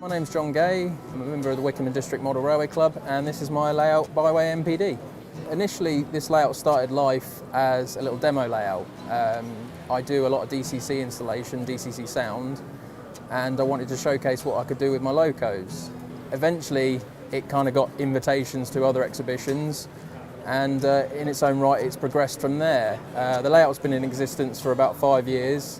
My name's John Gay, I'm a member of the Wycombe and District Model Railway Club, and this is my layout Byway MPD. Initially, this layout started life as a little demo layout. I do a lot of DCC installation, DCC sound, and I wanted to showcase what I could do with my locos. Eventually, it kind of got invitations to other exhibitions, and in its own right, it's progressed from there. The layout's been in existence for about 5 years,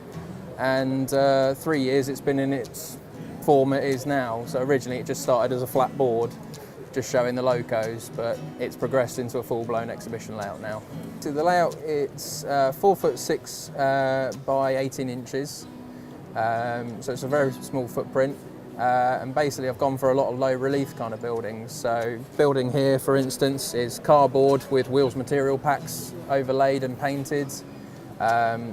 and 3 years it's been in its form it is now. So originally it just started as a flat board, just showing the locos, but it's progressed into a full-blown exhibition layout now. So the layout, it's 4'6" by 18 inches, so it's a very small footprint. And basically I've gone for a lot of low relief kind of buildings. So building here, for instance, is cardboard with wheels material packs overlaid and painted.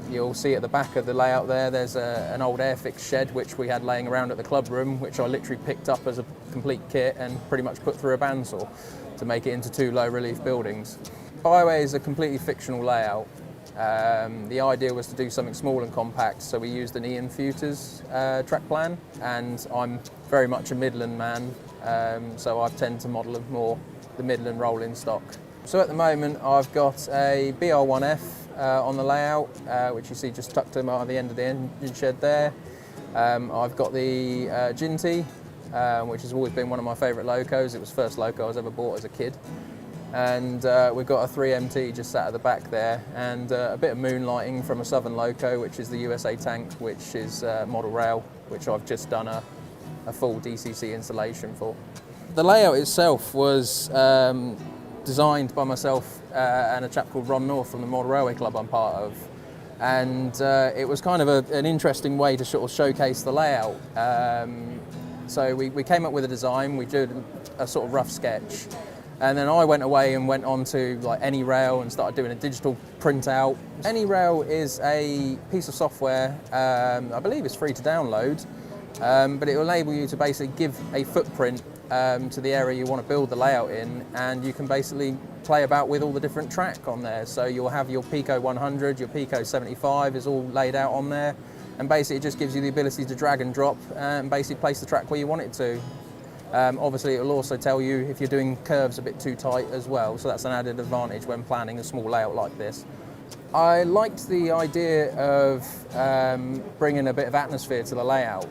You'll see at the back of the layout there's an old Airfix shed which we had laying around at the club room, which I literally picked up as a complete kit and pretty much put through a bandsaw to make it into 2 low relief buildings. Byway is a completely fictional layout. The idea was to do something small and compact, so we used an Ian Futers track plan, and I'm very much a Midland man, so I tend to model more the Midland rolling stock. So at the moment I've got a BR1F on the layout, which you see just tucked in at the end of the engine shed there. I've got the Ginty, which has always been one of my favourite locos. It was the first loco I was ever bought as a kid. And we've got a 3MT just sat at the back there, and a bit of moonlighting from a Southern loco, which is the USA tank, which is model rail, which I've just done a full DCC installation for. The layout itself was designed by myself and a chap called Ron North from the Model Railway Club I'm part of, and it was kind of an interesting way to sort of showcase the layout. So we came up with a design, we did a sort of rough sketch, and then I went away and went on to like AnyRail and started doing a digital printout. AnyRail is a piece of software, I believe it's free to download, but it will enable you to basically give a footprint to the area you want to build the layout in, and you can basically play about with all the different track on there. So you'll have your Pico 100, your Pico 75 is all laid out on there, and basically it just gives you the ability to drag and drop and basically place the track where you want it to. Obviously it will also tell you if you're doing curves a bit too tight as well, so that's an added advantage when planning a small layout like this. I liked the idea of bringing a bit of atmosphere to the layout.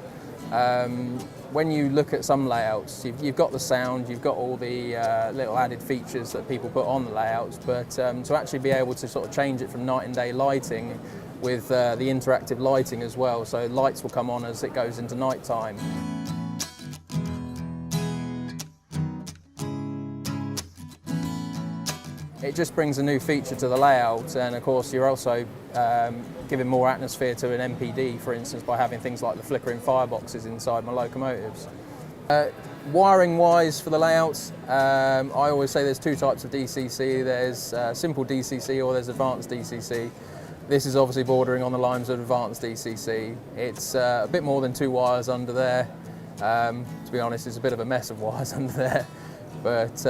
When you look at some layouts, you've got the sound, you've got all the little added features that people put on the layouts, but to actually be able to sort of change it from night and day lighting with the interactive lighting as well, so lights will come on as it goes into night time. It just brings a new feature to the layout, and of course you're also giving more atmosphere to an MPD, for instance, by having things like the flickering fireboxes inside my locomotives. Wiring wise for the layouts, I always say there's 2 types of DCC. There's simple DCC or there's advanced DCC. This is obviously bordering on the lines of advanced DCC. It's a bit more than 2 wires under there. To be honest, it's a bit of a mess of wires under there. But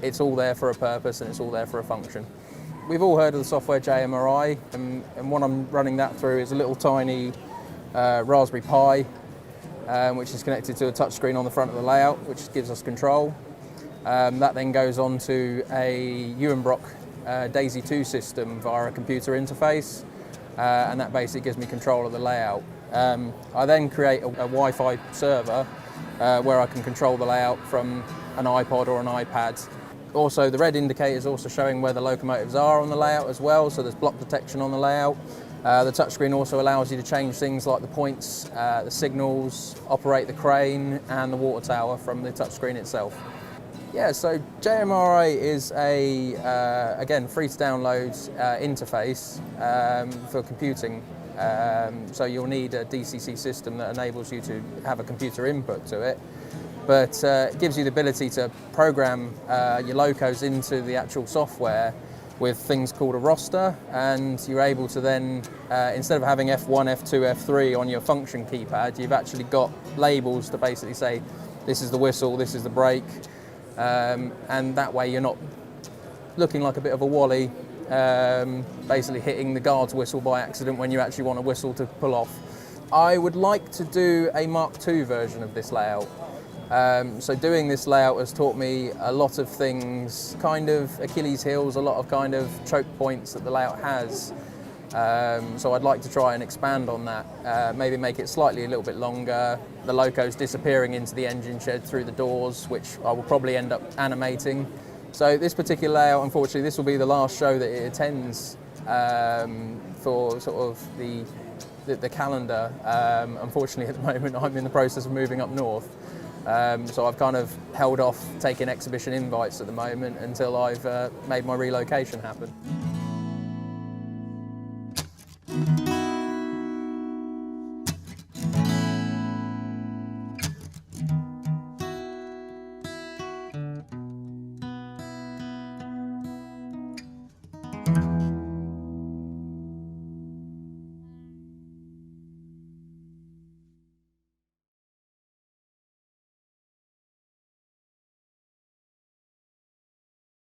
it's all there for a purpose and it's all there for a function. We've all heard of the software JMRI, and what I'm running that through is a little tiny Raspberry Pi, which is connected to a touchscreen on the front of the layout, which gives us control. That then goes on to a Ewenbrock Daisy 2 system via a computer interface, and that basically gives me control of the layout. I then create a Wi-Fi server where I can control the layout from an iPod or an iPad. Also, the red indicator is also showing where the locomotives are on the layout as well, so there's block detection on the layout. The touchscreen also allows you to change things like the points, the signals, operate the crane and the water tower from the touchscreen itself. Yeah, so JMRI is a, again, free to download interface for computing. So you'll need a DCC system that enables you to have a computer input to it. But it gives you the ability to program your locos into the actual software with things called a roster, and you're able to then, instead of having F1, F2, F3 on your function keypad, you've actually got labels to basically say, this is the whistle, this is the brake, and that way you're not looking like a bit of a wally, basically hitting the guard's whistle by accident when you actually want a whistle to pull off. I would like to do a Mark II version of this layout. So doing this layout has taught me a lot of things, kind of Achilles heels, a lot of kind of choke points that the layout has. So I'd like to try and expand on that, maybe make it slightly a little bit longer, the locos disappearing into the engine shed through the doors, which I will probably end up animating. So this particular layout, unfortunately, this will be the last show that it attends for sort of the calendar. Unfortunately, at the moment, I'm in the process of moving up north. So I've kind of held off taking exhibition invites at the moment until I've made my relocation happen.